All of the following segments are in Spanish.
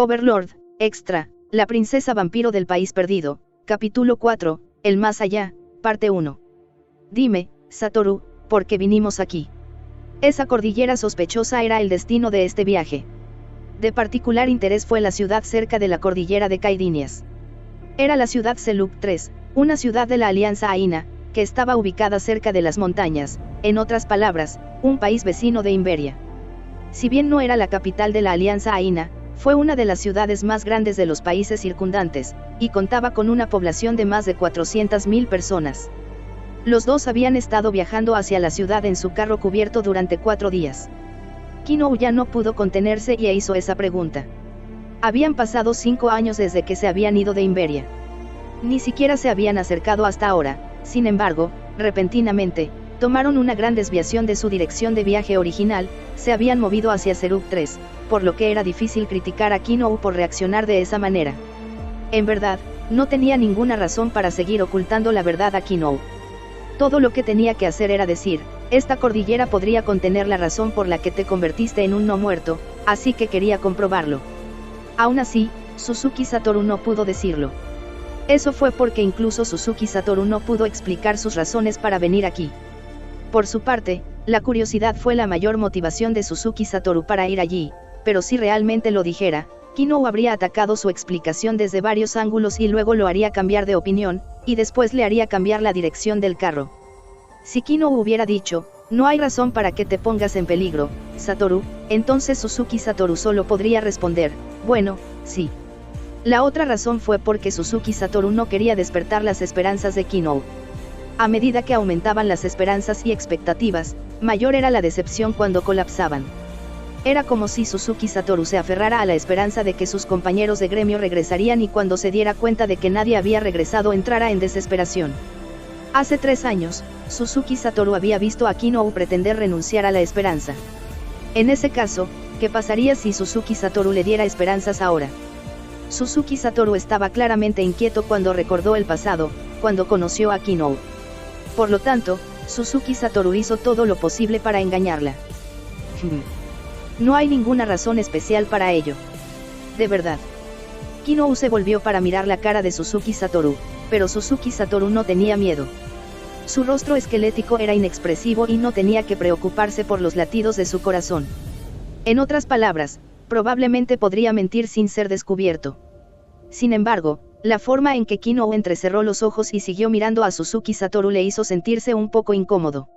Overlord, Extra, La princesa vampiro del país perdido, capítulo 4, El más allá, parte 1. Dime, Satoru, ¿por qué vinimos aquí? Esa cordillera sospechosa era el destino de este viaje. De particular interés fue la ciudad cerca de la cordillera de Caidinias. Era la ciudad Seluk III, una ciudad de la Alianza Aina, que estaba ubicada cerca de las montañas, en otras palabras, un país vecino de Imberia. Si bien no era la capital de la Alianza Aina, fue una de las ciudades más grandes de los países circundantes, y contaba con una población de más de 400.000 personas. Los dos habían estado viajando hacia la ciudad en su carro cubierto durante 4 días. Kinou ya no pudo contenerse y hizo esa pregunta. Habían pasado 5 años desde que se habían ido de Imberia. Ni siquiera se habían acercado hasta ahora, sin embargo, repentinamente, tomaron una gran desviación de su dirección de viaje original, se habían movido hacia Seluk III, por lo que era difícil criticar a Kinou por reaccionar de esa manera. En verdad, no tenía ninguna razón para seguir ocultando la verdad a Kinou. Todo lo que tenía que hacer era decir, esta cordillera podría contener la razón por la que te convertiste en un no muerto, así que quería comprobarlo. Aún así, Suzuki Satoru no pudo decirlo. Eso fue porque incluso Suzuki Satoru no pudo explicar sus razones para venir aquí. Por su parte, la curiosidad fue la mayor motivación de Suzuki Satoru para ir allí, pero si realmente lo dijera, Kinou habría atacado su explicación desde varios ángulos y luego lo haría cambiar de opinión, y después le haría cambiar la dirección del carro. Si Kinou hubiera dicho, no hay razón para que te pongas en peligro, Satoru, entonces Suzuki Satoru solo podría responder, bueno, sí. La otra razón fue porque Suzuki Satoru no quería despertar las esperanzas de Kinou. A medida que aumentaban las esperanzas y expectativas, mayor era la decepción cuando colapsaban. Era como si Suzuki Satoru se aferrara a la esperanza de que sus compañeros de gremio regresarían y cuando se diera cuenta de que nadie había regresado entrara en desesperación. Hace 3 años, Suzuki Satoru había visto a Kinou pretender renunciar a la esperanza. En ese caso, ¿qué pasaría si Suzuki Satoru le diera esperanzas ahora? Suzuki Satoru estaba claramente inquieto cuando recordó el pasado, cuando conoció a Kinou. Por lo tanto, Suzuki Satoru hizo todo lo posible para engañarla. No hay ninguna razón especial para ello. De verdad. Kinou se volvió para mirar la cara de Suzuki Satoru, pero Suzuki Satoru no tenía miedo. Su rostro esquelético era inexpresivo y no tenía que preocuparse por los latidos de su corazón. En otras palabras, probablemente podría mentir sin ser descubierto. Sin embargo, la forma en que Kinou entrecerró los ojos y siguió mirando a Suzuki Satoru le hizo sentirse un poco incómodo.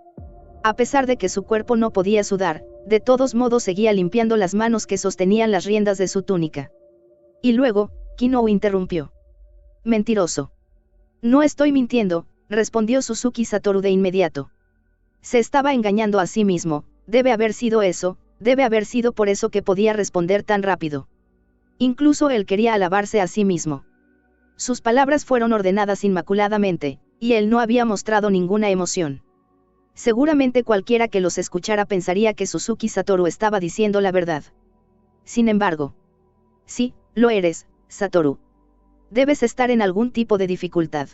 A pesar de que su cuerpo no podía sudar, de todos modos seguía limpiando las manos que sostenían las riendas de su túnica. Y luego, Kinou interrumpió. Mentiroso. No estoy mintiendo, respondió Suzuki Satoru de inmediato. Se estaba engañando a sí mismo, debe haber sido eso, debe haber sido por eso que podía responder tan rápido. Incluso él quería alabarse a sí mismo. Sus palabras fueron ordenadas inmaculadamente, y él no había mostrado ninguna emoción. Seguramente cualquiera que los escuchara pensaría que Suzuki Satoru estaba diciendo la verdad. Sin embargo. Sí, lo eres, Satoru. Debes estar en algún tipo de dificultad.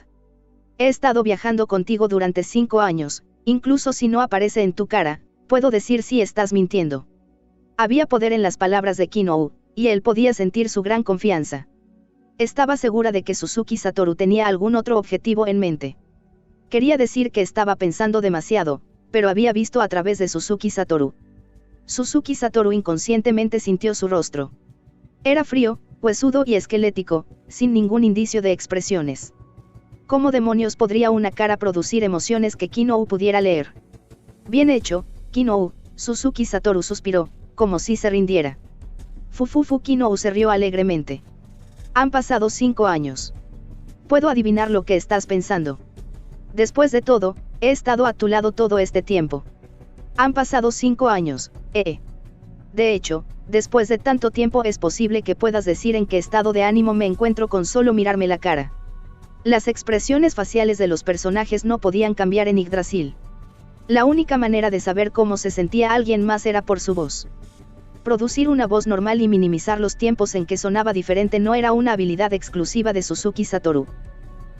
He estado viajando contigo durante 5 años, incluso si no aparece en tu cara, puedo decir si estás mintiendo. Había poder en las palabras de Kinou, y él podía sentir su gran confianza. Estaba segura de que Suzuki Satoru tenía algún otro objetivo en mente. Quería decir que estaba pensando demasiado, pero había visto a través de Suzuki Satoru. Suzuki Satoru inconscientemente sintió su rostro. Era frío, huesudo y esquelético, sin ningún indicio de expresiones. ¿Cómo demonios podría una cara producir emociones que Kinou pudiera leer? Bien hecho, Kinou, Suzuki Satoru suspiró, como si se rindiera. Fufufu Kinou se rió alegremente. Han pasado 5 años. Puedo adivinar lo que estás pensando. Después de todo, he estado a tu lado todo este tiempo. Han pasado 5 años, De hecho, después de tanto tiempo es posible que puedas decir en qué estado de ánimo me encuentro con solo mirarme la cara. Las expresiones faciales de los personajes no podían cambiar en Yggdrasil. La única manera de saber cómo se sentía alguien más era por su voz. Producir una voz normal y minimizar los tiempos en que sonaba diferente no era una habilidad exclusiva de Suzuki Satoru.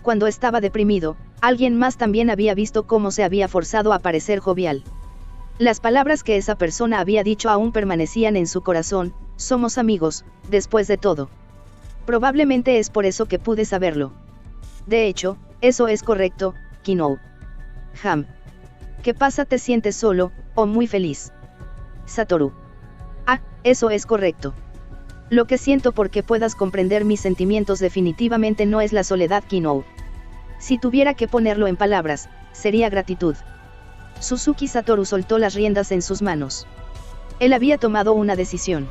Cuando estaba deprimido, alguien más también había visto cómo se había forzado a parecer jovial. Las palabras que esa persona había dicho aún permanecían en su corazón: somos amigos, después de todo. Probablemente es por eso que pude saberlo. De hecho, eso es correcto, Kinou. Ham. ¿Qué pasa? ¿Te sientes solo, o muy feliz? Satoru. Ah, eso es correcto. Lo que siento porque puedas comprender mis sentimientos definitivamente no es la soledad, Kinou. Si tuviera que ponerlo en palabras, sería gratitud. Suzuki Satoru soltó las riendas en sus manos. Él había tomado una decisión.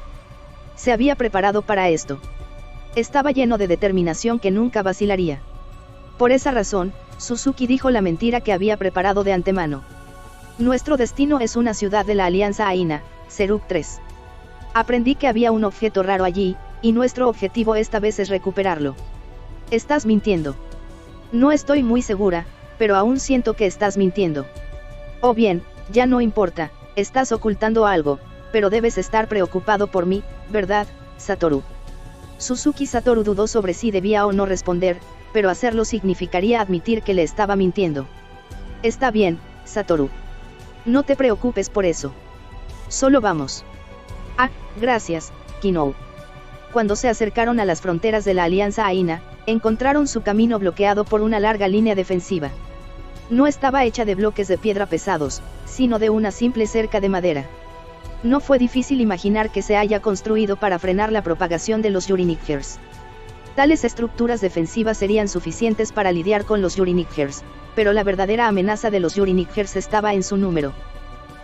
Se había preparado para esto. Estaba lleno de determinación que nunca vacilaría. Por esa razón, Suzuki dijo la mentira que había preparado de antemano. Nuestro destino es una ciudad de la Alianza Aina, Seruk 3. Aprendí que había un objeto raro allí, y nuestro objetivo esta vez es recuperarlo. Estás mintiendo. No estoy muy segura, pero aún siento que estás mintiendo. O bien, ya no importa, estás ocultando algo, pero debes estar preocupado por mí, ¿verdad, Satoru? Suzuki Satoru dudó sobre si debía o no responder, pero hacerlo significaría admitir que le estaba mintiendo. Está bien, Satoru. No te preocupes por eso. Solo vamos. Ah, gracias, Kinou. Cuando se acercaron a las fronteras de la Alianza Aina, encontraron su camino bloqueado por una larga línea defensiva. No estaba hecha de bloques de piedra pesados, sino de una simple cerca de madera. No fue difícil imaginar que se haya construido para frenar la propagación de los Yuri-Niggers. Tales estructuras defensivas serían suficientes para lidiar con los Yuri-Niggers, pero la verdadera amenaza de los Yuri-Niggers estaba en su número.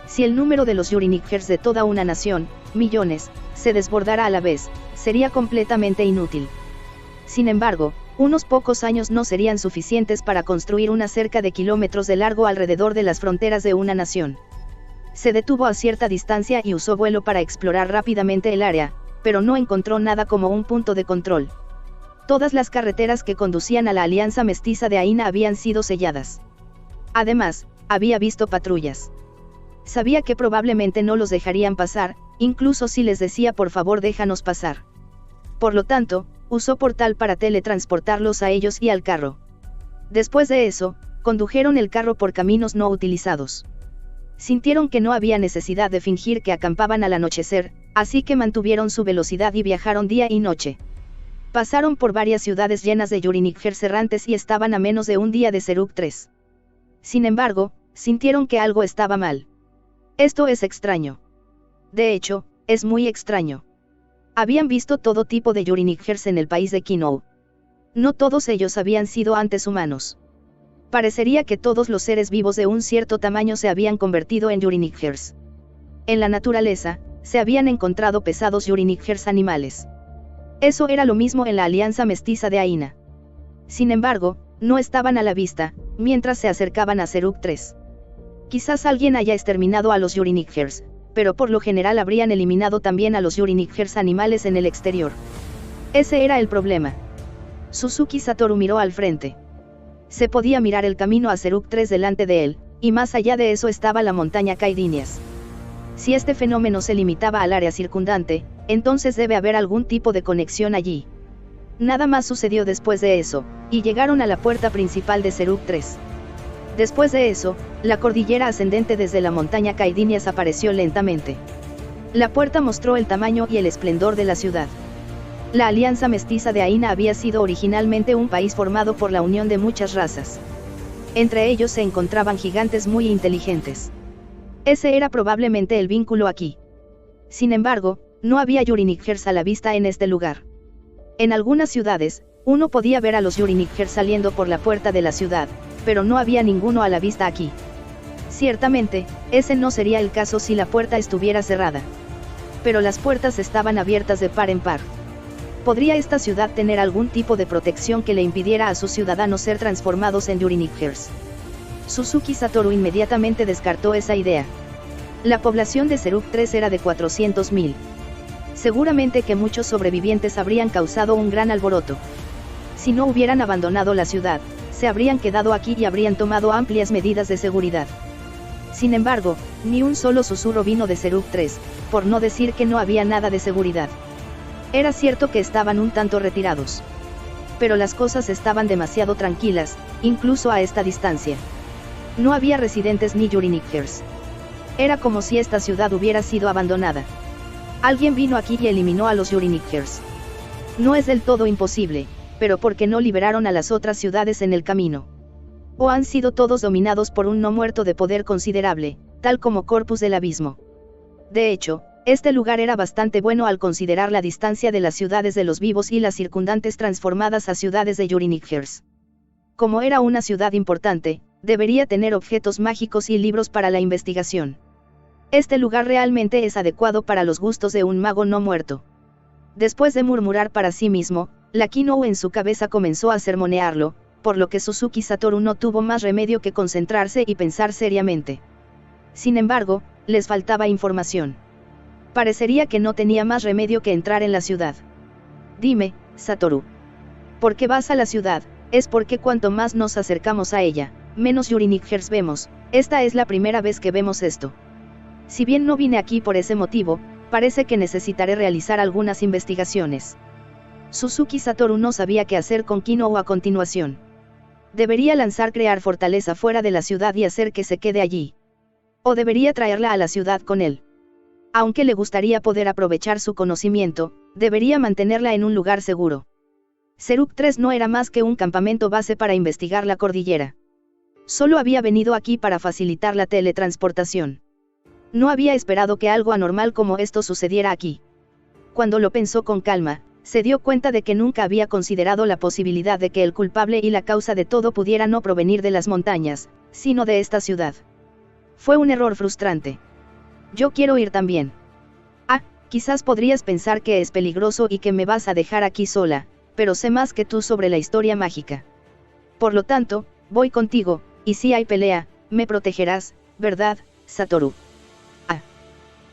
Si el número de los Yuri-Niggers de toda una nación, millones, se desbordara a la vez, sería completamente inútil. Sin embargo, unos pocos años no serían suficientes para construir una cerca de kilómetros de largo alrededor de las fronteras de una nación. Se detuvo a cierta distancia y usó vuelo para explorar rápidamente el área, pero no encontró nada como un punto de control. Todas las carreteras que conducían a la Alianza Mestiza de Aina habían sido selladas. Además, había visto patrullas. Sabía que probablemente no los dejarían pasar, incluso si les decía por favor déjanos pasar. Por lo tanto, usó portal para teletransportarlos a ellos y al carro. Después de eso, condujeron el carro por caminos no utilizados. Sintieron que no había necesidad de fingir que acampaban al anochecer, así que mantuvieron su velocidad y viajaron día y noche. Pasaron por varias ciudades llenas de Yuri-Niggers errantes y estaban a menos de un día de Seruk 3. Sin embargo, sintieron que algo estaba mal. Esto es extraño. De hecho, es muy extraño. Habían visto todo tipo de Yuri-Niggers en el país de Kinou. No todos ellos habían sido antes humanos. Parecería que todos los seres vivos de un cierto tamaño se habían convertido en Yuri-Niggers. En la naturaleza, se habían encontrado pesados Yuri-Niggers animales. Eso era lo mismo en la Alianza Mestiza de Aina. Sin embargo, no estaban a la vista, mientras se acercaban a Seruk 3. Quizás alguien haya exterminado a los Yuri-Niggers, pero por lo general habrían eliminado también a los Yuri-Niggers animales en el exterior. Ese era el problema. Suzuki Satoru miró al frente. Se podía mirar el camino a Seruk 3 delante de él, y más allá de eso estaba la montaña Caidinias. Si este fenómeno se limitaba al área circundante, entonces debe haber algún tipo de conexión allí. Nada más sucedió después de eso, y llegaron a la puerta principal de Seruk 3. Después de eso, la cordillera ascendente desde la montaña Caidinias apareció lentamente. La puerta mostró el tamaño y el esplendor de la ciudad. La Alianza Mestiza de Aina había sido originalmente un país formado por la unión de muchas razas. Entre ellos se encontraban gigantes muy inteligentes. Ese era probablemente el vínculo aquí. Sin embargo, no había Yuri-Niggers a la vista en este lugar. En algunas ciudades, uno podía ver a los Yuri-Niggers saliendo por la puerta de la ciudad, pero no había ninguno a la vista aquí. Ciertamente, ese no sería el caso si la puerta estuviera cerrada. Pero las puertas estaban abiertas de par en par. ¿Podría esta ciudad tener algún tipo de protección que le impidiera a sus ciudadanos ser transformados en Yuri-Niggers? Suzuki Satoru inmediatamente descartó esa idea. La población de Seruk 3 era de 400.000. Seguramente que muchos sobrevivientes habrían causado un gran alboroto. Si no hubieran abandonado la ciudad, se habrían quedado aquí y habrían tomado amplias medidas de seguridad. Sin embargo, ni un solo susurro vino de Seruk 3, por no decir que no había nada de seguridad. Era cierto que estaban un tanto retirados. Pero las cosas estaban demasiado tranquilas, incluso a esta distancia. No había residentes ni Yuri-Niggers. Era como si esta ciudad hubiera sido abandonada. Alguien vino aquí y eliminó a los Yurinikers. No es del todo imposible, pero ¿por qué no liberaron a las otras ciudades en el camino? ¿O han sido todos dominados por un no muerto de poder considerable, tal como Corpus del Abismo? De hecho, este lugar era bastante bueno al considerar la distancia de las ciudades de los vivos y las circundantes transformadas a ciudades de Yurinikers. Como era una ciudad importante, debería tener objetos mágicos y libros para la investigación. Este lugar realmente es adecuado para los gustos de un mago no muerto. Después de murmurar para sí mismo, la Kinou en su cabeza comenzó a sermonearlo, por lo que Suzuki Satoru no tuvo más remedio que concentrarse y pensar seriamente. Sin embargo, les faltaba información. Parecería que no tenía más remedio que entrar en la ciudad. Dime, Satoru. ¿Por qué vas a la ciudad? Es porque cuanto más nos acercamos a ella, menos Yurinikers vemos. Esta es la primera vez que vemos esto. Si bien no vine aquí por ese motivo, parece que necesitaré realizar algunas investigaciones. Suzuki Satoru no sabía qué hacer con Kinou a continuación. Debería lanzar crear fortaleza fuera de la ciudad y hacer que se quede allí. O debería traerla a la ciudad con él. Aunque le gustaría poder aprovechar su conocimiento, debería mantenerla en un lugar seguro. Seruk 3 no era más que un campamento base para investigar la cordillera. Solo había venido aquí para facilitar la teletransportación. No había esperado que algo anormal como esto sucediera aquí. Cuando lo pensó con calma, se dio cuenta de que nunca había considerado la posibilidad de que el culpable y la causa de todo pudiera no provenir de las montañas, sino de esta ciudad. Fue un error frustrante. Yo quiero ir también. Ah, quizás podrías pensar que es peligroso y que me vas a dejar aquí sola, pero sé más que tú sobre la historia mágica. Por lo tanto, voy contigo, y si hay pelea, me protegerás, ¿verdad, Satoru? Ah.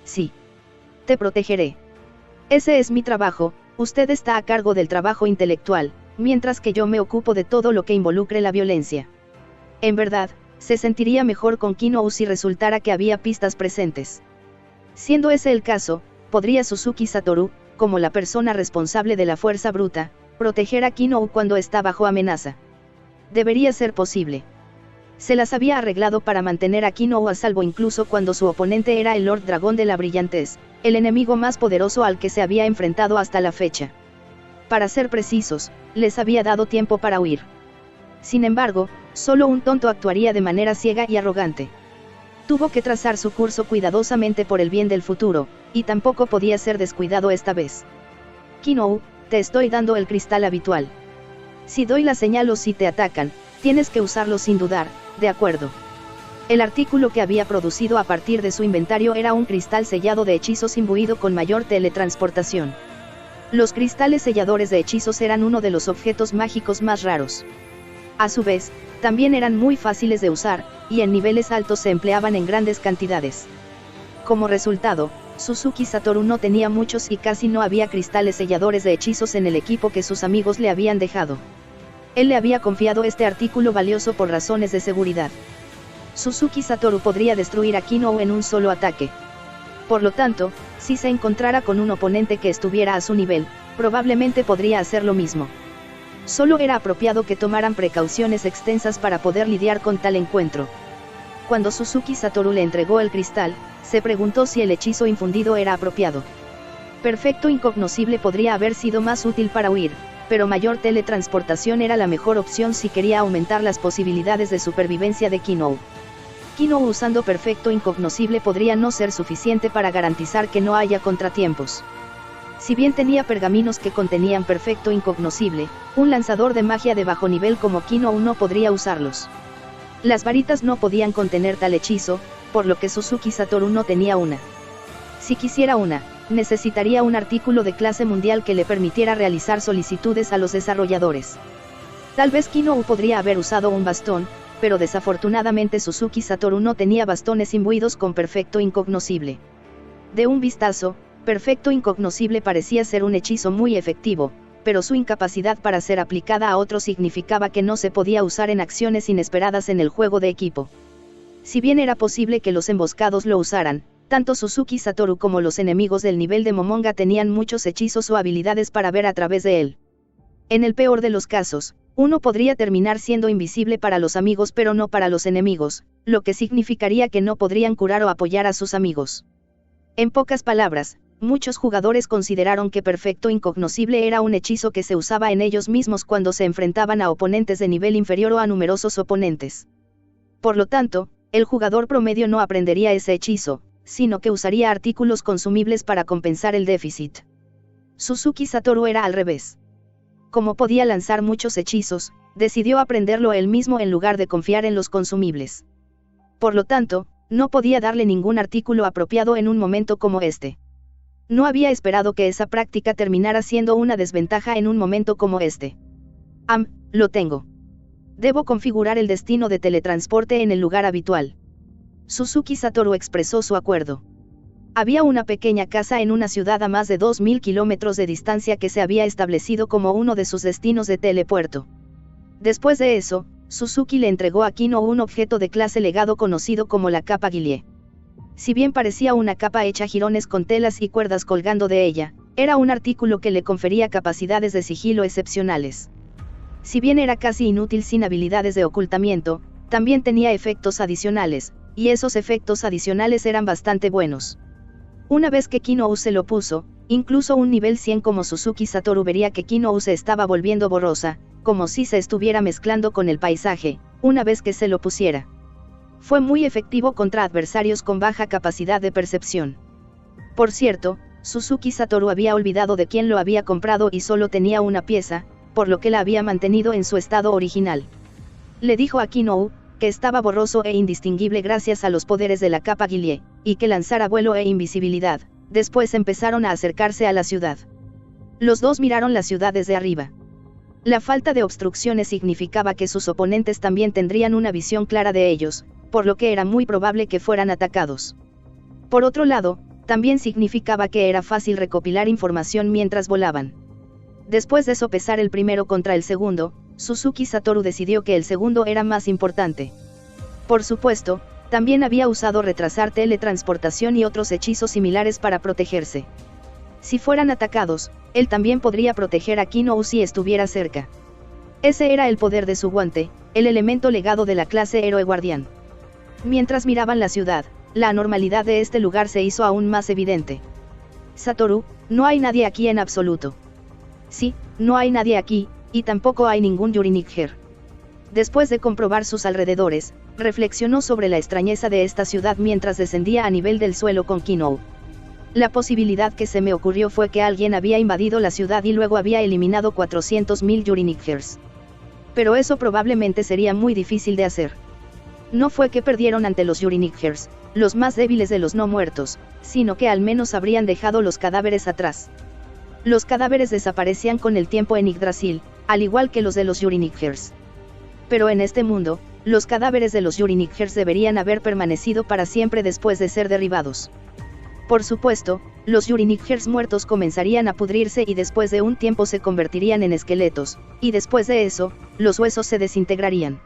Sí. Te protegeré. Ese es mi trabajo, usted está a cargo del trabajo intelectual, mientras que yo me ocupo de todo lo que involucre la violencia. En verdad, se sentiría mejor con Kinou si resultara que había pistas presentes. Siendo ese el caso, podría Suzuki Satoru, como la persona responsable de la fuerza bruta, proteger a Kinou cuando está bajo amenaza. Debería ser posible. Se las había arreglado para mantener a Kinou a salvo incluso cuando su oponente era el Lord Dragón de la Brillantez, el enemigo más poderoso al que se había enfrentado hasta la fecha. Para ser precisos, les había dado tiempo para huir. Sin embargo, solo un tonto actuaría de manera ciega y arrogante. Tuvo que trazar su curso cuidadosamente por el bien del futuro, y tampoco podía ser descuidado esta vez. Kinou, te estoy dando el cristal habitual. Si doy la señal o si te atacan, tienes que usarlo sin dudar, ¿de acuerdo? El artículo que había producido a partir de su inventario era un cristal sellado de hechizos imbuido con mayor teletransportación. Los cristales selladores de hechizos eran uno de los objetos mágicos más raros. A su vez, también eran muy fáciles de usar, y en niveles altos se empleaban en grandes cantidades. Como resultado, Suzuki Satoru no tenía muchos y casi no había cristales selladores de hechizos en el equipo que sus amigos le habían dejado. Él le había confiado este artículo valioso por razones de seguridad. Suzuki Satoru podría destruir a Kinou en un solo ataque. Por lo tanto, si se encontrara con un oponente que estuviera a su nivel, probablemente podría hacer lo mismo. Solo era apropiado que tomaran precauciones extensas para poder lidiar con tal encuentro. Cuando Suzuki Satoru le entregó el cristal, se preguntó si el hechizo infundido era apropiado. Perfecto incognoscible podría haber sido más útil para huir, pero mayor teletransportación era la mejor opción si quería aumentar las posibilidades de supervivencia de Kinou. Kinou usando perfecto incognoscible podría no ser suficiente para garantizar que no haya contratiempos. Si bien tenía pergaminos que contenían perfecto incognoscible, un lanzador de magia de bajo nivel como Kinou no podría usarlos. Las varitas no podían contener tal hechizo, por lo que Suzuki Satoru no tenía una. Si quisiera una, necesitaría un artículo de clase mundial que le permitiera realizar solicitudes a los desarrolladores. Tal vez Kinou podría haber usado un bastón, pero desafortunadamente Suzuki Satoru no tenía bastones imbuidos con perfecto incognoscible. De un vistazo, perfecto incognoscible parecía ser un hechizo muy efectivo, pero su incapacidad para ser aplicada a otros significaba que no se podía usar en acciones inesperadas en el juego de equipo. Si bien era posible que los emboscados lo usaran, tanto Suzuki Satoru como los enemigos del nivel de Momonga tenían muchos hechizos o habilidades para ver a través de él. En el peor de los casos, uno podría terminar siendo invisible para los amigos pero no para los enemigos, lo que significaría que no podrían curar o apoyar a sus amigos. En pocas palabras, muchos jugadores consideraron que Perfecto Incognoscible era un hechizo que se usaba en ellos mismos cuando se enfrentaban a oponentes de nivel inferior o a numerosos oponentes. Por lo tanto, el jugador promedio no aprendería ese hechizo, sino que usaría artículos consumibles para compensar el déficit. Suzuki Satoru era al revés. Como podía lanzar muchos hechizos, decidió aprenderlo él mismo en lugar de confiar en los consumibles. Por lo tanto, no podía darle ningún artículo apropiado en un momento como este. No había esperado que esa práctica terminara siendo una desventaja en un momento como este. Lo tengo. Debo configurar el destino de teletransporte en el lugar habitual. Suzuki Satoru expresó su acuerdo. Había una pequeña casa en una ciudad a más de 2000 kilómetros de distancia que se había establecido como uno de sus destinos de telepuerto. Después de eso, Suzuki le entregó a Kino un objeto de clase legado conocido como la capa Guillier. Si bien parecía una capa hecha jirones con telas y cuerdas colgando de ella, era un artículo que le confería capacidades de sigilo excepcionales. Si bien era casi inútil sin habilidades de ocultamiento, también tenía efectos adicionales, y esos efectos adicionales eran bastante buenos. Una vez que Kino se lo puso, incluso un nivel 100 como Suzuki Satoru vería que Kino se estaba volviendo borrosa, como si se estuviera mezclando con el paisaje, una vez que se lo pusiera. Fue muy efectivo contra adversarios con baja capacidad de percepción. Por cierto, Suzuki Satoru había olvidado de quién lo había comprado y solo tenía una pieza, por lo que la había mantenido en su estado original. Le dijo a Kino que estaba borroso e indistinguible gracias a los poderes de la capa Guillier, y que lanzara vuelo e invisibilidad. Después empezaron a acercarse a la ciudad. Los dos miraron la ciudad desde arriba. La falta de obstrucciones significaba que sus oponentes también tendrían una visión clara de ellos, por lo que era muy probable que fueran atacados. Por otro lado, también significaba que era fácil recopilar información mientras volaban. Después de sopesar el primero contra el segundo, Suzuki Satoru decidió que el segundo era más importante. Por supuesto, también había usado retrasar teletransportación y otros hechizos similares para protegerse. Si fueran atacados, él también podría proteger a Kino si estuviera cerca. Ese era el poder de su guante, el elemento legado de la clase héroe guardián. Mientras miraban la ciudad, la anormalidad de este lugar se hizo aún más evidente. Satoru, no hay nadie aquí en absoluto. Sí, no hay nadie aquí, y tampoco hay ningún Yurinigher. Después de comprobar sus alrededores, reflexionó sobre la extrañeza de esta ciudad mientras descendía a nivel del suelo con Kino. La posibilidad que se me ocurrió fue que alguien había invadido la ciudad y luego había eliminado 400.000 Yurinighers. Pero eso probablemente sería muy difícil de hacer. No fue que perdieron ante los Yurinighers, los más débiles de los no muertos, sino que al menos habrían dejado los cadáveres atrás. Los cadáveres desaparecían con el tiempo en Yggdrasil, al igual que los de los Yurinighers. Pero en este mundo, los cadáveres de los Yurinighers deberían haber permanecido para siempre después de ser derribados. Por supuesto, los Yurinighers muertos comenzarían a pudrirse y después de un tiempo se convertirían en esqueletos, y después de eso, los huesos se desintegrarían.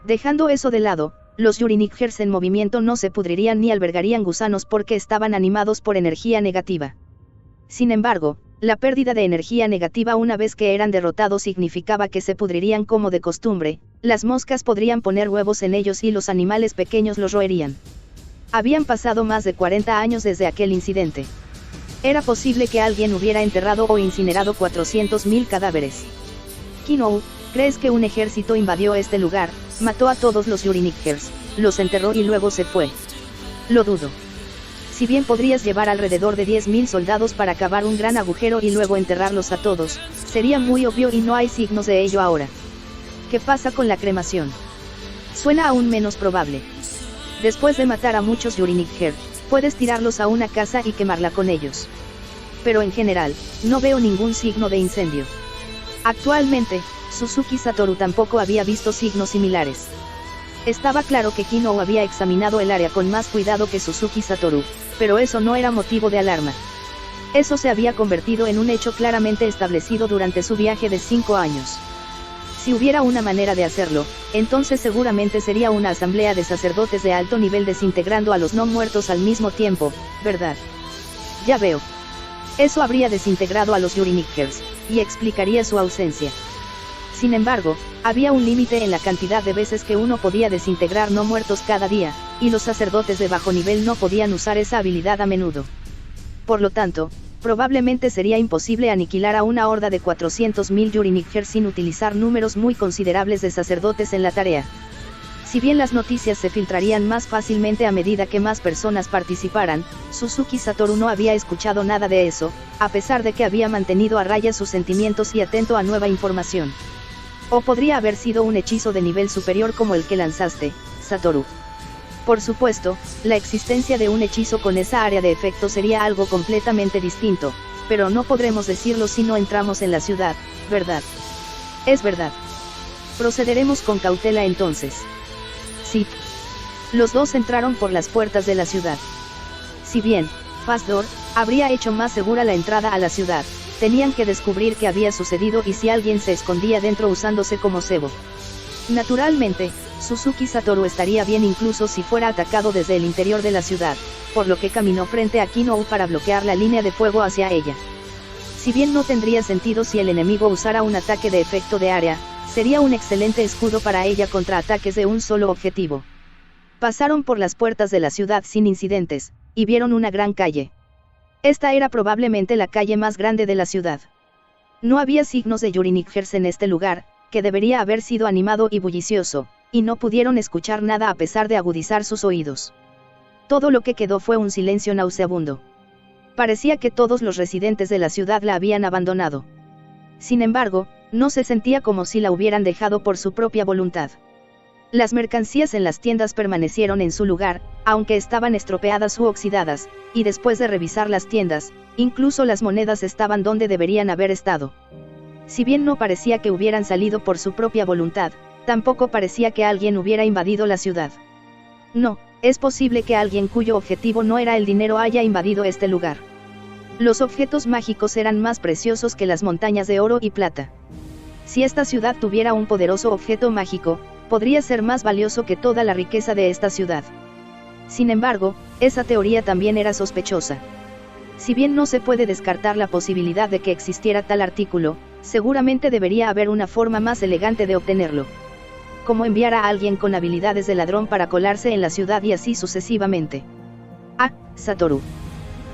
Dejando eso de lado, los Yurinighers en movimiento no se pudrirían ni albergarían gusanos porque estaban animados por energía negativa. Sin embargo, la pérdida de energía negativa una vez que eran derrotados significaba que se pudrirían como de costumbre, las moscas podrían poner huevos en ellos y los animales pequeños los roerían. Habían pasado más de 40 años desde aquel incidente. Era posible que alguien hubiera enterrado o incinerado 400.000 cadáveres. Kino, ¿crees que un ejército invadió este lugar, mató a todos los Yurinighers, los enterró y luego se fue? Lo dudo. Si bien podrías llevar alrededor de 10.000 soldados para cavar un gran agujero y luego enterrarlos a todos, sería muy obvio y no hay signos de ello ahora. ¿Qué pasa con la cremación? Suena aún menos probable. Después de matar a muchos Yurinigher, puedes tirarlos a una casa y quemarla con ellos. Pero en general, no veo ningún signo de incendio. Actualmente, Suzuki Satoru tampoco había visto signos similares. Estaba claro que Kino había examinado el área con más cuidado que Suzuki Satoru, pero eso no era motivo de alarma. Eso se había convertido en un hecho claramente establecido durante su viaje de 5 años. Si hubiera una manera de hacerlo, entonces seguramente sería una asamblea de sacerdotes de alto nivel desintegrando a los no muertos al mismo tiempo, ¿verdad? Ya veo. Eso habría desintegrado a los Yurinighers, y explicaría su ausencia. Sin embargo, había un límite en la cantidad de veces que uno podía desintegrar no muertos cada día, y los sacerdotes de bajo nivel no podían usar esa habilidad a menudo. Por lo tanto, probablemente sería imposible aniquilar a una horda de 400.000 Yurinigers sin utilizar números muy considerables de sacerdotes en la tarea. Si bien las noticias se filtrarían más fácilmente a medida que más personas participaran, Suzuki Satoru no había escuchado nada de eso, a pesar de que había mantenido a raya sus sentimientos y atento a nueva información. O podría haber sido un hechizo de nivel superior como el que lanzaste, Satoru. Por supuesto, la existencia de un hechizo con esa área de efecto sería algo completamente distinto, pero no podremos decirlo si no entramos en la ciudad, ¿verdad? Es verdad. Procederemos con cautela entonces. Sí. Los dos entraron por las puertas de la ciudad. Si bien, Fastdoor habría hecho más segura la entrada a la ciudad, tenían que descubrir qué había sucedido y si alguien se escondía dentro usándose como cebo. Naturalmente, Suzuki Satoru estaría bien incluso si fuera atacado desde el interior de la ciudad, por lo que caminó frente a Kinou para bloquear la línea de fuego hacia ella. Si bien no tendría sentido si el enemigo usara un ataque de efecto de área, sería un excelente escudo para ella contra ataques de un solo objetivo. Pasaron por las puertas de la ciudad sin incidentes, y vieron una gran calle. Esta era probablemente la calle más grande de la ciudad. No había signos de Yurinigers en este lugar, que debería haber sido animado y bullicioso, y no pudieron escuchar nada a pesar de agudizar sus oídos. Todo lo que quedó fue un silencio nauseabundo. Parecía que todos los residentes de la ciudad la habían abandonado. Sin embargo, no se sentía como si la hubieran dejado por su propia voluntad. Las mercancías en las tiendas permanecieron en su lugar, aunque estaban estropeadas u oxidadas, y después de revisar las tiendas, incluso las monedas estaban donde deberían haber estado. Si bien no parecía que hubieran salido por su propia voluntad, tampoco parecía que alguien hubiera invadido la ciudad. No, es posible que alguien cuyo objetivo no era el dinero haya invadido este lugar. Los objetos mágicos eran más preciosos que las montañas de oro y plata. Si esta ciudad tuviera un poderoso objeto mágico, podría ser más valioso que toda la riqueza de esta ciudad. Sin embargo, esa teoría también era sospechosa. Si bien no se puede descartar la posibilidad de que existiera tal artículo, seguramente debería haber una forma más elegante de obtenerlo. Como enviar a alguien con habilidades de ladrón para colarse en la ciudad y así sucesivamente. Ah, Satoru.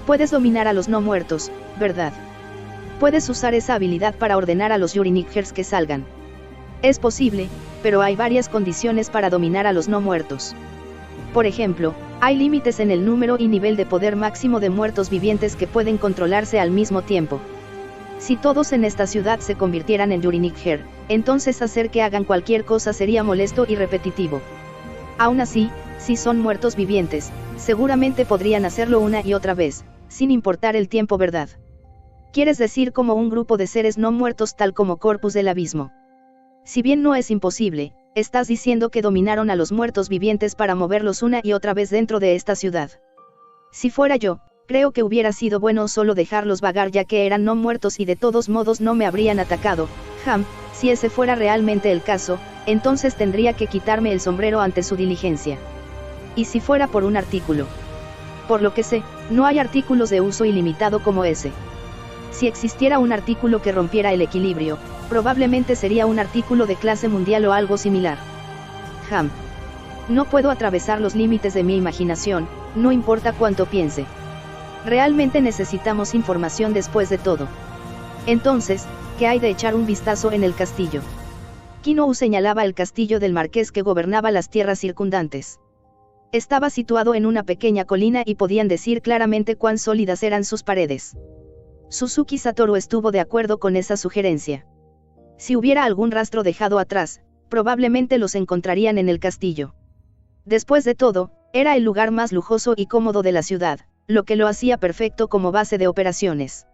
Puedes dominar a los no muertos, ¿verdad? Puedes usar esa habilidad para ordenar a los Yurinigers que salgan. Es posible, pero hay varias condiciones para dominar a los no muertos. Por ejemplo, hay límites en el número y nivel de poder máximo de muertos vivientes que pueden controlarse al mismo tiempo. Si todos en esta ciudad se convirtieran en Yuriniger, entonces hacer que hagan cualquier cosa sería molesto y repetitivo. Aún así, si son muertos vivientes, seguramente podrían hacerlo una y otra vez, sin importar el tiempo, ¿verdad? Quieres decir como un grupo de seres no muertos tal como Corpus del Abismo. Si bien no es imposible, estás diciendo que dominaron a los muertos vivientes para moverlos una y otra vez dentro de esta ciudad. Si fuera yo, creo que hubiera sido bueno solo dejarlos vagar ya que eran no muertos y de todos modos no me habrían atacado. Si ese fuera realmente el caso, entonces tendría que quitarme el sombrero ante su diligencia. ¿Y si fuera por un artículo? Por lo que sé, no hay artículos de uso ilimitado como ese. Si existiera un artículo que rompiera el equilibrio, probablemente sería un artículo de clase mundial o algo similar. No puedo atravesar los límites de mi imaginación, no importa cuánto piense. Realmente necesitamos información después de todo. Entonces, ¿qué hay de echar un vistazo en el castillo? Kinou señalaba el castillo del marqués que gobernaba las tierras circundantes. Estaba situado en una pequeña colina y podían decir claramente cuán sólidas eran sus paredes. Suzuki Satoru estuvo de acuerdo con esa sugerencia. Si hubiera algún rastro dejado atrás, probablemente los encontrarían en el castillo. Después de todo, era el lugar más lujoso y cómodo de la ciudad, lo que lo hacía perfecto como base de operaciones.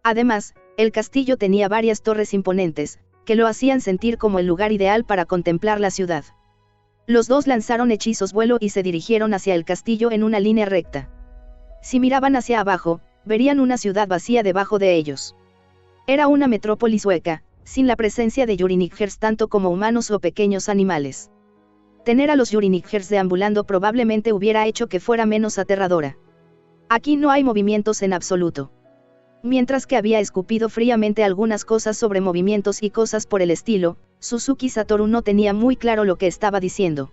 Además, el castillo tenía varias torres imponentes, que lo hacían sentir como el lugar ideal para contemplar la ciudad. Los dos lanzaron hechizos vuelo y se dirigieron hacia el castillo en una línea recta. Si miraban hacia abajo, verían una ciudad vacía debajo de ellos. Era una metrópolis hueca, sin la presencia de Yurinigers tanto como humanos o pequeños animales. Tener a los Yurinigers deambulando probablemente hubiera hecho que fuera menos aterradora. Aquí no hay movimientos en absoluto. Mientras que había escupido fríamente algunas cosas sobre movimientos y cosas por el estilo, Suzuki Satoru no tenía muy claro lo que estaba diciendo.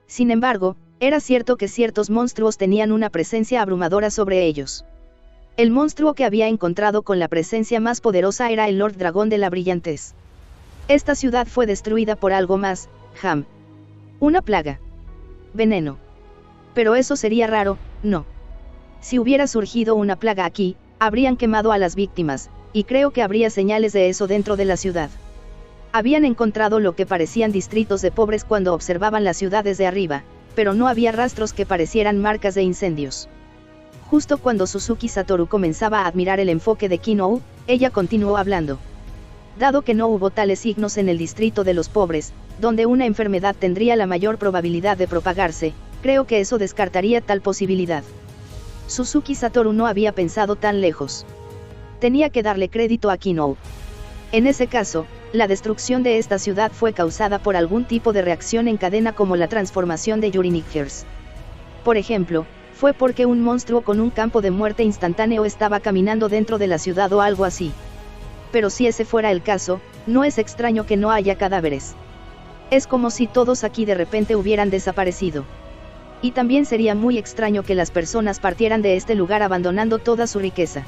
Sin embargo, era cierto que ciertos monstruos tenían una presencia abrumadora sobre ellos. El monstruo que había encontrado con la presencia más poderosa era el Lord Dragón de la Brillantez. Esta ciudad fue destruida por algo más, Ham. Una plaga. Veneno. Pero eso sería raro, ¿no? Si hubiera surgido una plaga aquí, habrían quemado a las víctimas, y creo que habría señales de eso dentro de la ciudad. Habían encontrado lo que parecían distritos de pobres cuando observaban la ciudad desde arriba, pero no había rastros que parecieran marcas de incendios. Justo cuando Suzuki Satoru comenzaba a admirar el enfoque de Kinou, ella continuó hablando. Dado que no hubo tales signos en el distrito de los pobres, donde una enfermedad tendría la mayor probabilidad de propagarse, creo que eso descartaría tal posibilidad. Suzuki Satoru no había pensado tan lejos. Tenía que darle crédito a Kinou. En ese caso, la destrucción de esta ciudad fue causada por algún tipo de reacción en cadena como la transformación de Yurinigers. Por ejemplo, fue porque un monstruo con un campo de muerte instantáneo estaba caminando dentro de la ciudad o algo así. Pero si ese fuera el caso, no es extraño que no haya cadáveres. Es como si todos aquí de repente hubieran desaparecido. Y también sería muy extraño que las personas partieran de este lugar abandonando toda su riqueza.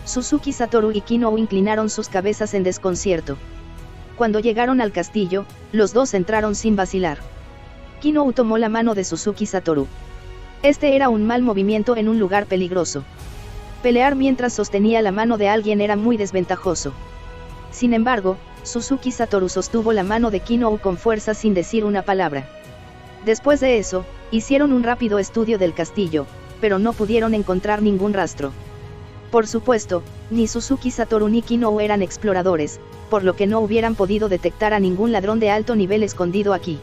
Suzuki Satoru y Kinou inclinaron sus cabezas en desconcierto. Cuando llegaron al castillo, los dos entraron sin vacilar. Kinou tomó la mano de Suzuki Satoru. Este era un mal movimiento en un lugar peligroso. Pelear mientras sostenía la mano de alguien era muy desventajoso. Sin embargo, Suzuki Satoru sostuvo la mano de Kinou con fuerza sin decir una palabra. Después de eso, hicieron un rápido estudio del castillo, pero no pudieron encontrar ningún rastro. Por supuesto, ni Suzuki Satoru ni Kinou eran exploradores, por lo que no hubieran podido detectar a ningún ladrón de alto nivel escondido aquí.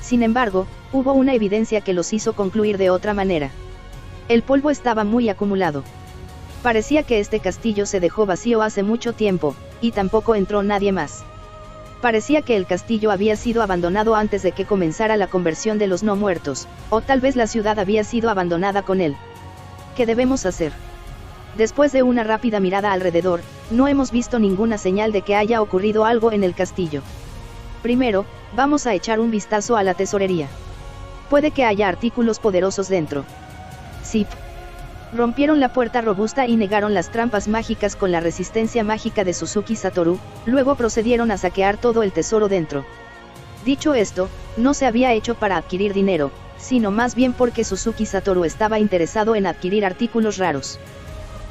Sin embargo, hubo una evidencia que los hizo concluir de otra manera. El polvo estaba muy acumulado. Parecía que este castillo se dejó vacío hace mucho tiempo, y tampoco entró nadie más. Parecía que el castillo había sido abandonado antes de que comenzara la conversión de los no muertos, o tal vez la ciudad había sido abandonada con él. ¿Qué debemos hacer? Después de una rápida mirada alrededor, no hemos visto ninguna señal de que haya ocurrido algo en el castillo. Primero, vamos a echar un vistazo a la tesorería. Puede que haya artículos poderosos dentro. Sí. Rompieron la puerta robusta y negaron las trampas mágicas con la resistencia mágica de Suzuki Satoru, luego procedieron a saquear todo el tesoro dentro. Dicho esto, no se había hecho para adquirir dinero, sino más bien porque Suzuki Satoru estaba interesado en adquirir artículos raros.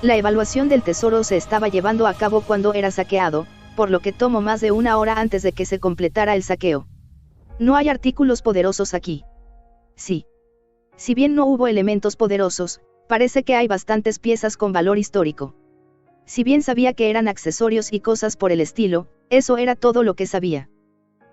La evaluación del tesoro se estaba llevando a cabo cuando era saqueado, por lo que tomó más de una hora antes de que se completara el saqueo. No hay artículos poderosos aquí. Sí. Si bien no hubo elementos poderosos, parece que hay bastantes piezas con valor histórico. Si bien sabía que eran accesorios y cosas por el estilo, eso era todo lo que sabía.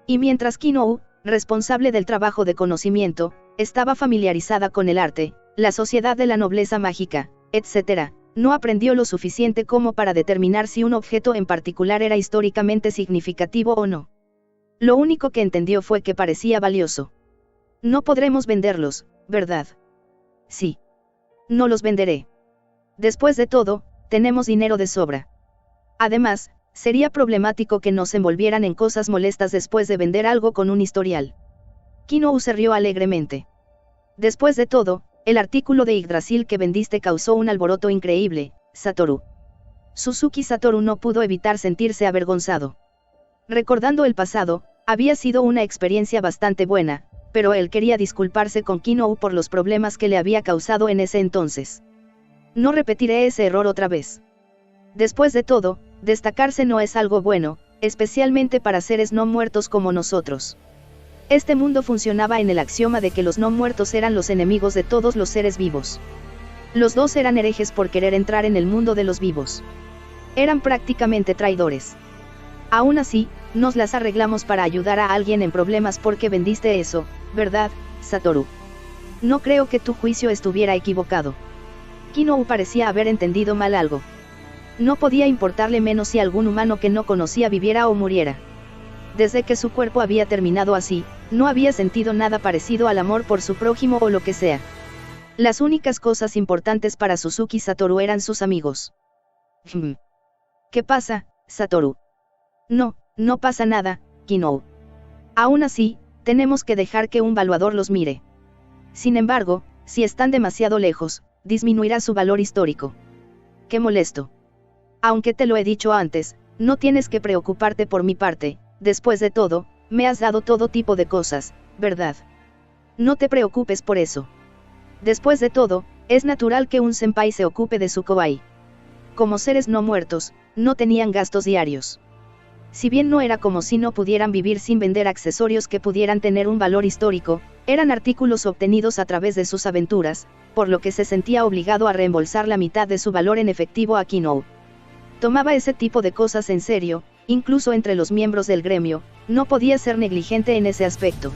Y mientras Kinou, responsable del trabajo de conocimiento, estaba familiarizada con el arte, la sociedad de la nobleza mágica, etc., no aprendió lo suficiente como para determinar si un objeto en particular era históricamente significativo o no. Lo único que entendió fue que parecía valioso. No podremos venderlos, ¿verdad? Sí. No los venderé. Después de todo, tenemos dinero de sobra. Además, sería problemático que nos envolvieran en cosas molestas después de vender algo con un historial. Kinou se rió alegremente. Después de todo, el artículo de Yggdrasil que vendiste causó un alboroto increíble, Satoru. Suzuki Satoru no pudo evitar sentirse avergonzado. Recordando el pasado, había sido una experiencia bastante buena, pero él quería disculparse con Kinou por los problemas que le había causado en ese entonces. No repetiré ese error otra vez. Después de todo, destacarse no es algo bueno, especialmente para seres no muertos como nosotros. Este mundo funcionaba en el axioma de que los no muertos eran los enemigos de todos los seres vivos. Los dos eran herejes por querer entrar en el mundo de los vivos. Eran prácticamente traidores. Aún así, nos las arreglamos para ayudar a alguien en problemas porque vendiste eso, ¿verdad, Satoru? No creo que tu juicio estuviera equivocado. Kinou parecía haber entendido mal algo. No podía importarle menos si algún humano que no conocía viviera o muriera. Desde que su cuerpo había terminado así, no había sentido nada parecido al amor por su prójimo o lo que sea. Las únicas cosas importantes para Suzuki Satoru eran sus amigos. ¿Qué pasa, Satoru? No, no pasa nada, Kinou. Aún así, tenemos que dejar que un valuador los mire. Sin embargo, si están demasiado lejos, disminuirá su valor histórico. Qué molesto. Aunque te lo he dicho antes, no tienes que preocuparte por mi parte, después de todo, me has dado todo tipo de cosas, ¿verdad? No te preocupes por eso. Después de todo, es natural que un senpai se ocupe de su kawaii. Como seres no muertos, no tenían gastos diarios. Si bien no era como si no pudieran vivir sin vender accesorios que pudieran tener un valor histórico, eran artículos obtenidos a través de sus aventuras, por lo que se sentía obligado a reembolsar la mitad de su valor en efectivo a Kinou. Tomaba ese tipo de cosas en serio, incluso entre los miembros del gremio, no podía ser negligente en ese aspecto.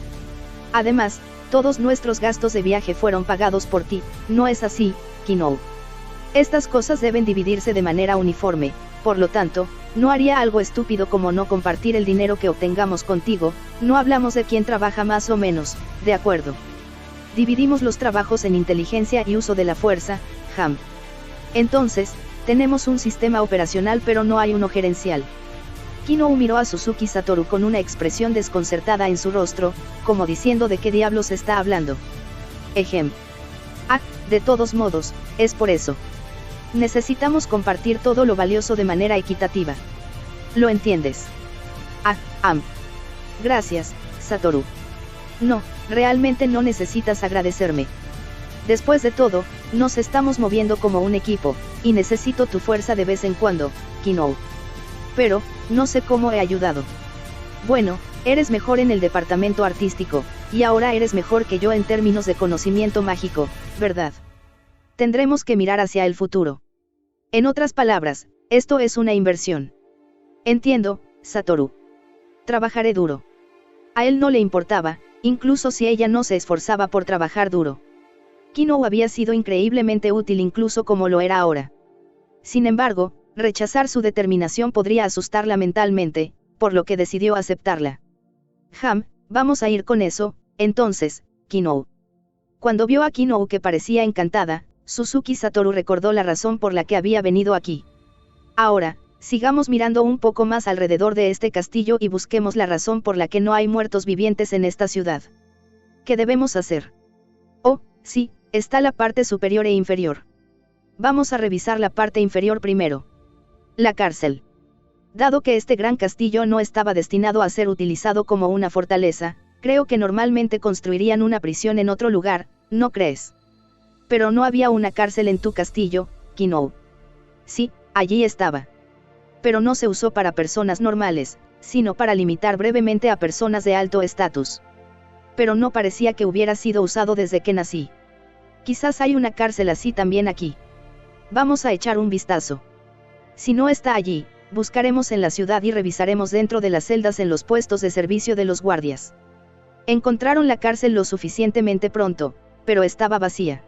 Además, todos nuestros gastos de viaje fueron pagados por ti, ¿no es así, Kinou? Estas cosas deben dividirse de manera uniforme, por lo tanto, no haría algo estúpido como no compartir el dinero que obtengamos contigo, no hablamos de quién trabaja más o menos, ¿de acuerdo? Dividimos los trabajos en inteligencia y uso de la fuerza, Ham. Entonces, tenemos un sistema operacional pero no hay uno gerencial. Kinou miró a Suzuki Satoru con una expresión desconcertada en su rostro, como diciendo de qué diablos está hablando. Ejem. Ah, de todos modos, es por eso. Necesitamos compartir todo lo valioso de manera equitativa. ¿Lo entiendes? Gracias, Satoru. No, realmente no necesitas agradecerme. Después de todo, nos estamos moviendo como un equipo, y necesito tu fuerza de vez en cuando, Kinou. Pero, no sé cómo he ayudado. Bueno, eres mejor en el departamento artístico, y ahora eres mejor que yo en términos de conocimiento mágico, ¿verdad? Tendremos que mirar hacia el futuro. En otras palabras, esto es una inversión. Entiendo, Satoru. Trabajaré duro. A él no le importaba, incluso si ella no se esforzaba por trabajar duro. Kinou había sido increíblemente útil incluso como lo era ahora. Sin embargo, rechazar su determinación podría asustarla mentalmente, por lo que decidió aceptarla. Vamos a ir con eso, entonces, Kinou. Cuando vio a Kinou que parecía encantada, Suzuki Satoru recordó la razón por la que había venido aquí. Ahora, sigamos mirando un poco más alrededor de este castillo y busquemos la razón por la que no hay muertos vivientes en esta ciudad. ¿Qué debemos hacer? Oh, sí, está la parte superior e inferior. Vamos a revisar la parte inferior primero. La cárcel. Dado que este gran castillo no estaba destinado a ser utilizado como una fortaleza, creo que normalmente construirían una prisión en otro lugar, ¿no crees? Pero no había una cárcel en tu castillo, Kinou. Sí, allí estaba. Pero no se usó para personas normales, sino para limitar brevemente a personas de alto estatus. Pero no parecía que hubiera sido usado desde que nací. Quizás hay una cárcel así también aquí. Vamos a echar un vistazo. Si no está allí, buscaremos en la ciudad y revisaremos dentro de las celdas en los puestos de servicio de los guardias. Encontraron la cárcel lo suficientemente pronto, pero estaba vacía.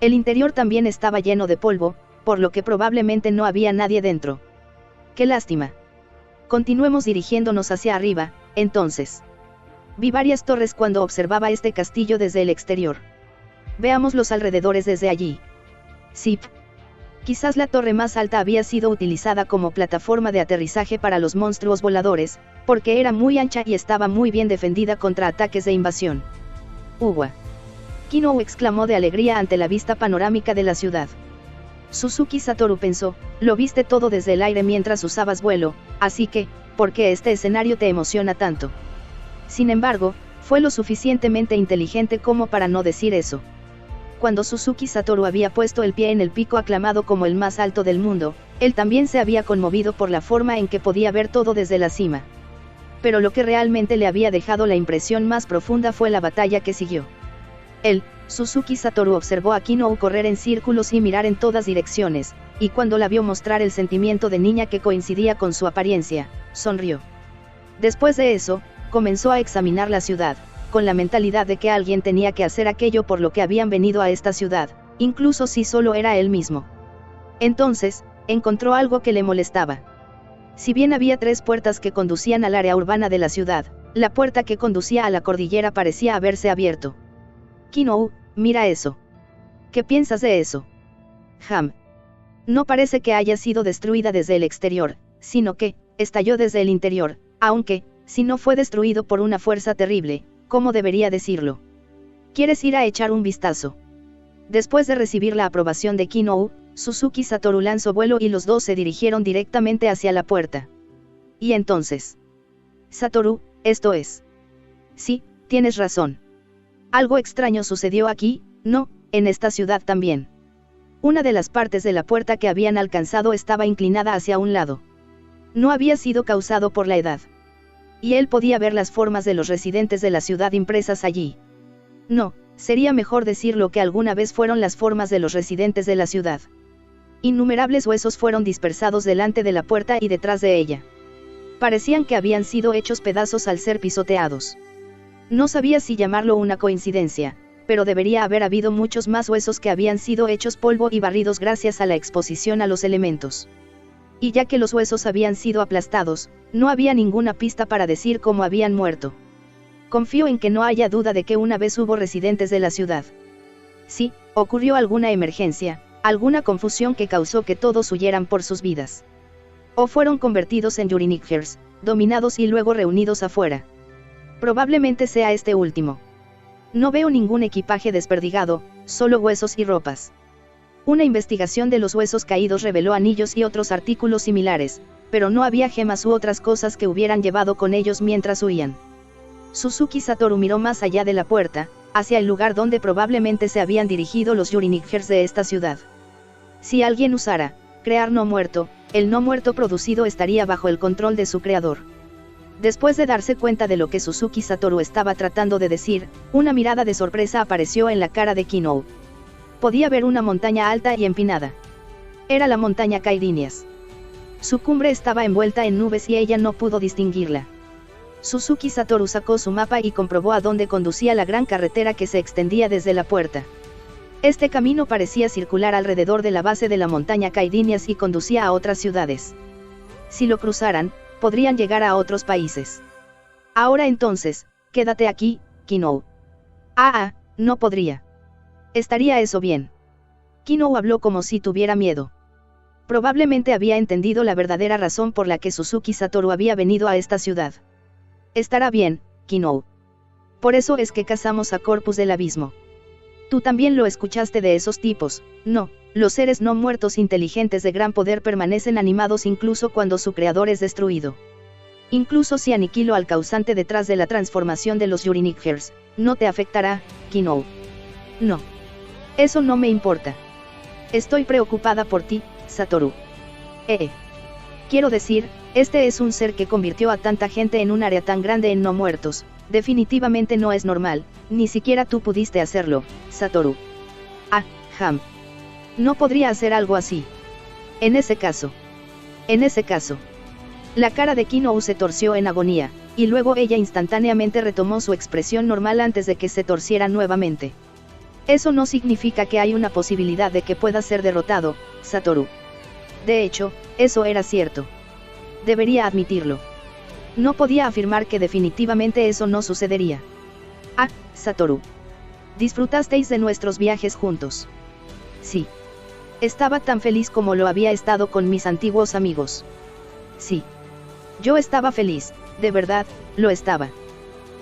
El interior también estaba lleno de polvo, por lo que probablemente no había nadie dentro. ¡Qué lástima! Continuemos dirigiéndonos hacia arriba, entonces. Vi varias torres cuando observaba este castillo desde el exterior. Veamos los alrededores desde allí. Sí. Quizás la torre más alta había sido utilizada como plataforma de aterrizaje para los monstruos voladores, porque era muy ancha y estaba muy bien defendida contra ataques de invasión. ¡Uwa! Kinou exclamó de alegría ante la vista panorámica de la ciudad. Suzuki Satoru pensó, lo viste todo desde el aire mientras usabas vuelo, así que, ¿por qué este escenario te emociona tanto? Sin embargo, fue lo suficientemente inteligente como para no decir eso. Cuando Suzuki Satoru había puesto el pie en el pico aclamado como el más alto del mundo, él también se había conmovido por la forma en que podía ver todo desde la cima. Pero lo que realmente le había dejado la impresión más profunda fue la batalla que siguió. Él, Suzuki Satoru observó a Kinou correr en círculos y mirar en todas direcciones, y cuando la vio mostrar el sentimiento de niña que coincidía con su apariencia, sonrió. Después de eso, comenzó a examinar la ciudad, con la mentalidad de que alguien tenía que hacer aquello por lo que habían venido a esta ciudad, incluso si solo era él mismo. Entonces, encontró algo que le molestaba. Si bien había 3 puertas que conducían al área urbana de la ciudad, la puerta que conducía a la cordillera parecía haberse abierto. Kinou, mira eso. ¿Qué piensas de eso? No parece que haya sido destruida desde el exterior, sino que, estalló desde el interior, aunque, si no fue destruido por una fuerza terrible, ¿cómo debería decirlo? ¿Quieres ir a echar un vistazo? Después de recibir la aprobación de Kin'ou, Suzuki Satoru lanzó vuelo y los dos se dirigieron directamente hacia la puerta. ¿Y entonces? Satoru, esto es. Sí, tienes razón. Algo extraño sucedió aquí, ¿no? En esta ciudad también. Una de las partes de la puerta que habían alcanzado estaba inclinada hacia un lado. No había sido causado por la edad. Y él podía ver las formas de los residentes de la ciudad impresas allí. No, sería mejor decir lo que alguna vez fueron las formas de los residentes de la ciudad. Innumerables huesos fueron dispersados delante de la puerta y detrás de ella. Parecían que habían sido hechos pedazos al ser pisoteados. No sabía si llamarlo una coincidencia, pero debería haber habido muchos más huesos que habían sido hechos polvo y barridos gracias a la exposición a los elementos. Y ya que los huesos habían sido aplastados, no había ninguna pista para decir cómo habían muerto. Confío en que no haya duda de que una vez hubo residentes de la ciudad. Sí, ocurrió alguna emergencia, alguna confusión que causó que todos huyeran por sus vidas. O fueron convertidos en Yurinikgers, dominados y luego reunidos afuera. Probablemente sea este último. No veo ningún equipaje desperdigado, solo huesos y ropas. Una investigación de los huesos caídos reveló anillos y otros artículos similares, pero no había gemas u otras cosas que hubieran llevado con ellos mientras huían. Suzuki Satoru miró más allá de la puerta, hacia el lugar donde probablemente se habían dirigido los Yurinikgers de esta ciudad. Si alguien usara, crear no muerto, el no muerto producido estaría bajo el control de su creador. Después de darse cuenta de lo que Suzuki Satoru estaba tratando de decir, una mirada de sorpresa apareció en la cara de Kin'ou. Podía ver una montaña alta y empinada. Era la montaña Cairinias. Su cumbre estaba envuelta en nubes y ella no pudo distinguirla. Suzuki Satoru sacó su mapa y comprobó a dónde conducía la gran carretera que se extendía desde la puerta. Este camino parecía circular alrededor de la base de la montaña Cairinias y conducía a otras ciudades. Si lo cruzaran, podrían llegar a otros países. Ahora entonces, quédate aquí, Kin'ou. No podría. ¿Estaría eso bien? Kin'ou habló como si tuviera miedo. Probablemente había entendido la verdadera razón por la que Suzuki Satoru había venido a esta ciudad. Estará bien, Kin'ou. Por eso es que cazamos a Corpus del Abismo. Tú también lo escuchaste de esos tipos, ¿no? Los seres no muertos inteligentes de gran poder permanecen animados incluso cuando su creador es destruido. Incluso si aniquilo al causante detrás de la transformación de los Yurinikgers, no te afectará, Kin'ou. No. Eso no me importa. Estoy preocupada por ti, Satoru. Quiero decir, este es un ser que convirtió a tanta gente en un área tan grande en no muertos, definitivamente no es normal, ni siquiera tú pudiste hacerlo, Satoru. No podría hacer algo así. En ese caso. La cara de Kin'ou se torció en agonía, y luego ella instantáneamente retomó su expresión normal antes de que se torciera nuevamente. Eso no significa que hay una posibilidad de que pueda ser derrotado, Satoru. De hecho, eso era cierto. Debería admitirlo. No podía afirmar que definitivamente eso no sucedería. Satoru. ¿Disfrutasteis de nuestros viajes juntos? Sí. Estaba tan feliz como lo había estado con mis antiguos amigos. Sí. Yo estaba feliz, de verdad, lo estaba.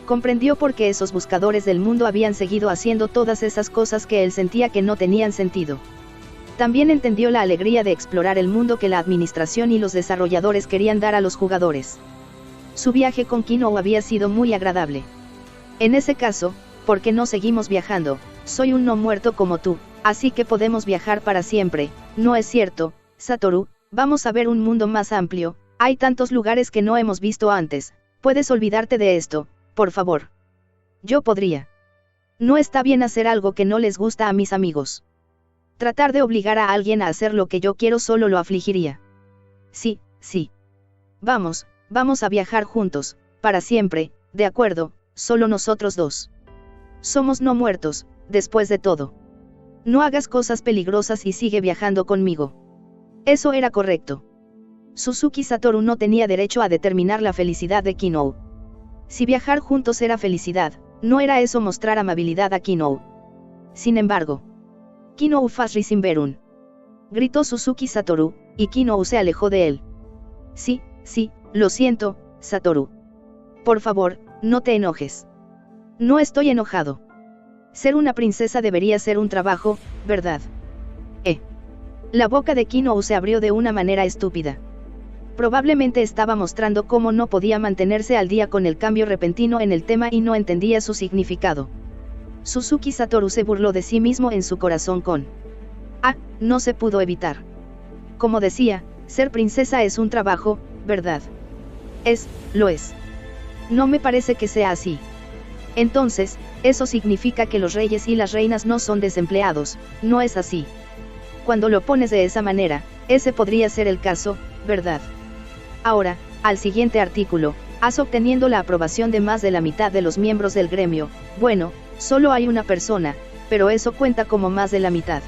Comprendió por qué esos buscadores del mundo habían seguido haciendo todas esas cosas que él sentía que no tenían sentido. También entendió la alegría de explorar el mundo que la administración y los desarrolladores querían dar a los jugadores. Su viaje con Kin'ou había sido muy agradable. En ese caso, ¿por qué no seguimos viajando? Soy un no muerto como tú, así que podemos viajar para siempre, ¿no es cierto, Satoru? Vamos a ver un mundo más amplio, hay tantos lugares que no hemos visto antes, puedes olvidarte de esto, por favor. Yo podría. No está bien hacer algo que no les gusta a mis amigos. Tratar de obligar a alguien a hacer lo que yo quiero solo lo afligiría. Sí. Vamos a viajar juntos, para siempre, de acuerdo, solo nosotros dos. Somos no muertos, después de todo. No hagas cosas peligrosas y sigue viajando conmigo. Eso era correcto. Suzuki Satoru no tenía derecho a determinar la felicidad de Kin'ou. Si viajar juntos era felicidad, no era eso mostrar amabilidad a Kin'ou. Sin embargo, Kin'ou Fasri Simberun. gritó Suzuki Satoru, y Kinou se alejó de él. Sí, lo siento, Satoru. Por favor, no te enojes. No estoy enojado. Ser una princesa debería ser un trabajo, ¿verdad? La boca de Kinou se abrió de una manera estúpida. Probablemente estaba mostrando cómo no podía mantenerse al día con el cambio repentino en el tema y no entendía su significado. Suzuki Satoru se burló de sí mismo en su corazón no se pudo evitar. Como decía, ser princesa es un trabajo, ¿verdad? Lo es. No me parece que sea así. Entonces, eso significa que los reyes y las reinas no son desempleados, ¿no es así? Cuando lo pones de esa manera, ese podría ser el caso, ¿verdad? Ahora, al siguiente artículo, has obteniendo la aprobación de más de la mitad de los miembros del gremio. Bueno, solo hay una persona, pero eso cuenta como más de la mitad.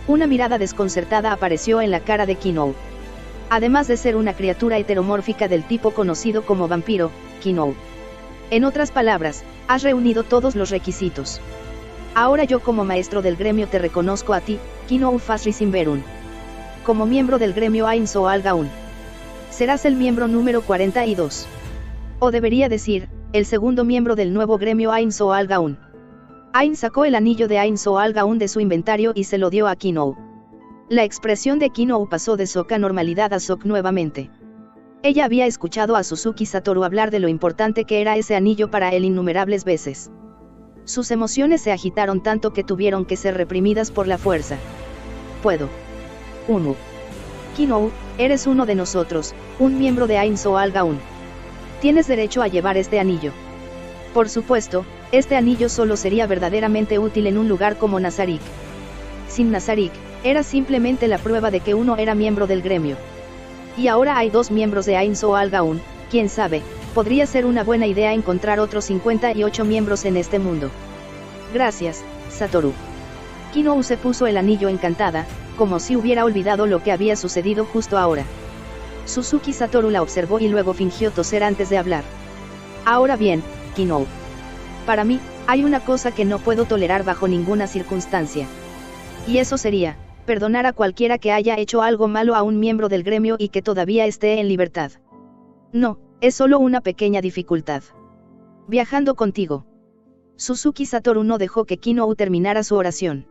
Una mirada desconcertada apareció en la cara de Kinou. Además de ser una criatura heteromórfica del tipo conocido como vampiro, Kinou. En otras palabras, has reunido todos los requisitos. Ahora yo como maestro del gremio te reconozco a ti, Kinou Fasri Sinberun. Como miembro del gremio Ain Soal Gaun. Serás el miembro número 42. O debería decir, el segundo miembro del nuevo gremio Ain Soal Gaun. Ain sacó el anillo de Ain Soal Gaun de su inventario y se lo dio a Kinou. La expresión de Kinou pasó de shock a normalidad a shock nuevamente. Ella había escuchado a Suzuki Satoru hablar de lo importante que era ese anillo para él innumerables veces. Sus emociones se agitaron tanto que tuvieron que ser reprimidas por la fuerza. Puedo. Kinou, eres uno de nosotros, un miembro de Ain Soal Gaun. Tienes derecho a llevar este anillo. Por supuesto, este anillo solo sería verdaderamente útil en un lugar como Nazarik. Sin Nazarik, era simplemente la prueba de que uno era miembro del gremio. Y ahora hay 2 miembros de Ain Soal Gaun, quién sabe, podría ser una buena idea encontrar otros 58 miembros en este mundo. Gracias, Satoru. Kinou se puso el anillo encantada, como si hubiera olvidado lo que había sucedido justo ahora. Suzuki Satoru la observó y luego fingió toser antes de hablar. Ahora bien, Kinou. Para mí, hay una cosa que no puedo tolerar bajo ninguna circunstancia. Y eso sería, perdonar a cualquiera que haya hecho algo malo a un miembro del gremio y que todavía esté en libertad. No, es solo una pequeña dificultad. Viajando contigo. Suzuki Satoru no dejó que Kinou terminara su oración.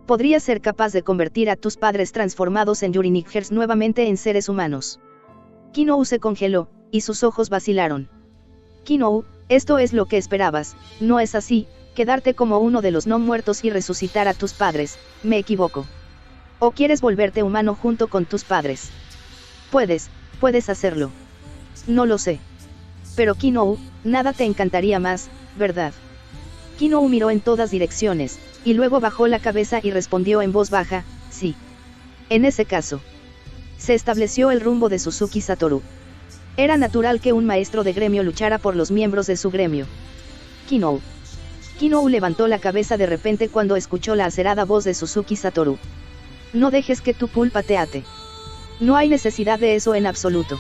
Podrías ser capaz de convertir a tus padres transformados en Yurinigers nuevamente en seres humanos. Kinou se congeló, y sus ojos vacilaron. Kinou, esto es lo que esperabas, ¿no es así? Quedarte como uno de los no muertos y resucitar a tus padres, ¿me equivoco? ¿O quieres volverte humano junto con tus padres? Puedes hacerlo. No lo sé. Pero Kinou, nada te encantaría más, ¿verdad? Kinou miró en todas direcciones, y luego bajó la cabeza y respondió en voz baja, sí. En ese caso. Se estableció el rumbo de Suzuki Satoru. Era natural que un maestro de gremio luchara por los miembros de su gremio. Kinou. Kinou levantó la cabeza de repente cuando escuchó la acerada voz de Suzuki Satoru. No dejes que tu culpa te ate. No hay necesidad de eso en absoluto.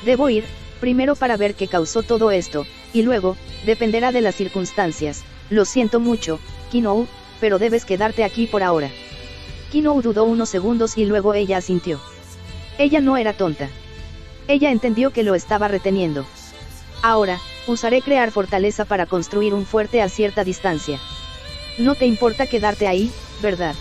Debo ir, primero para ver qué causó todo esto, y luego, dependerá de las circunstancias. Lo siento mucho, Kinou, pero debes quedarte aquí por ahora. Kinou dudó unos segundos y luego ella asintió. Ella no era tonta. Ella entendió que lo estaba reteniendo. Ahora, usaré crear fortaleza para construir un fuerte a cierta distancia. No te importa quedarte ahí, ¿verdad?